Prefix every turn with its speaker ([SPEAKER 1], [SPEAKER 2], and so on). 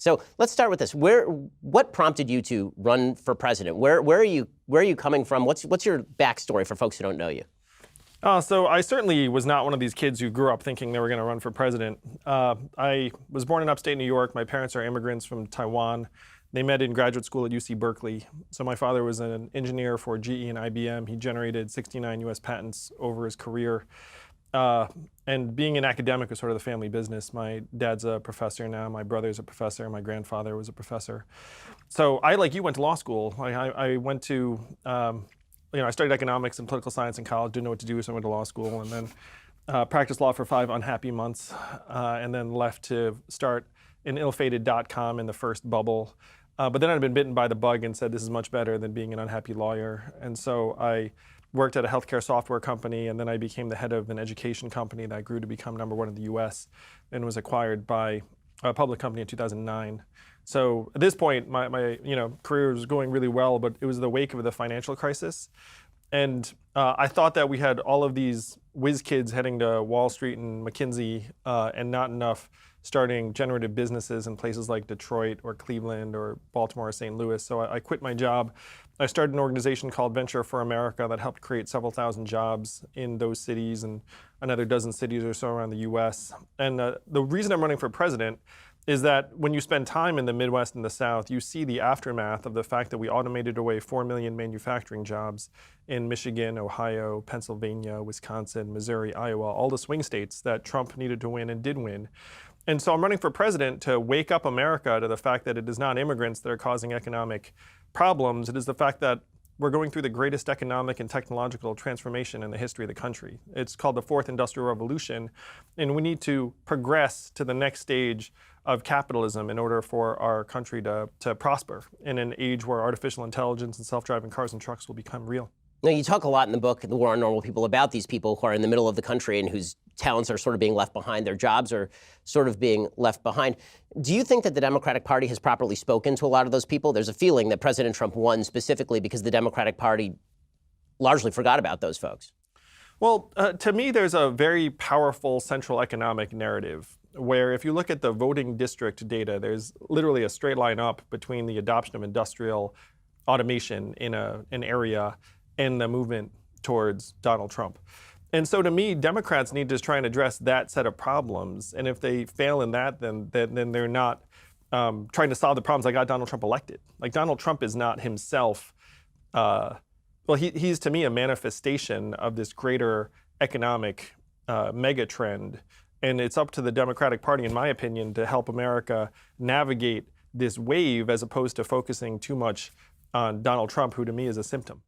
[SPEAKER 1] So let's start with this. What prompted you to run for president? Where are you coming from? What's your backstory for folks who don't know you?
[SPEAKER 2] So I certainly was not one of these kids who grew up thinking they were going to run for president. I was born in upstate New York. My parents are immigrants from Taiwan. They met in graduate school at UC Berkeley. So my father was an engineer for GE and IBM. He generated 69 US patents over his career. And being an academic was sort of the family business. My dad's a professor now. My brother's a professor. My grandfather was a professor. So I, like you, went to law school. I went to, I studied economics and political science in college, didn't know what to do, so I went to law school, and then practiced law for 5 unhappy months, and then left to start an ill-fated .com in the first bubble. But then I'd been bitten by the bug and said, this is much better than being an unhappy lawyer. And so I worked at a healthcare software company, and then I became the head of an education company that grew to become #1 in the US and was acquired by a public company in 2009. So at this point, my career was going really well, but it was the wake of the financial crisis. And I thought that we had all of these whiz kids heading to Wall Street and McKinsey, and not enough starting generative businesses in places like Detroit or Cleveland or Baltimore or St. Louis. So I quit my job. I started an organization called Venture for America that helped create several thousand jobs in those cities and another dozen cities or so around the US. And the reason I'm running for president is that when you spend time in the Midwest and the South, you see the aftermath of the fact that we automated away 4 million manufacturing jobs in Michigan, Ohio, Pennsylvania, Wisconsin, Missouri, Iowa, all the swing states that Trump needed to win and did win. And so I'm running for president to wake up America to the fact that it is not immigrants that are causing economic problems. It is the fact that we're going through the greatest economic and technological transformation in the history of the country. It's called the Fourth Industrial Revolution, and we need to progress to the next stage of capitalism in order for our country to prosper in an age where artificial intelligence and self-driving cars and trucks will become real.
[SPEAKER 1] Now, you talk a lot in the book, The War on Normal People, about these people who are in the middle of the country and whose talents are sort of being left behind, their jobs are sort of being left behind. Do you think that the Democratic Party has properly spoken to a lot of those people? There's a feeling that President Trump won specifically because the Democratic Party largely forgot about those folks.
[SPEAKER 2] Well, to me, there's a very powerful central economic narrative where if you look at the voting district data, there's literally a straight line up between the adoption of industrial automation in an area and the movement towards Donald Trump. And so to me, Democrats need to try and address that set of problems. And if they fail in that, then they're not trying to solve the problems that got Donald Trump elected. Like, Donald Trump is not himself, he's to me a manifestation of this greater economic mega trend. And it's up to the Democratic Party, in my opinion, to help America navigate this wave as opposed to focusing too much on Donald Trump, who to me is a symptom.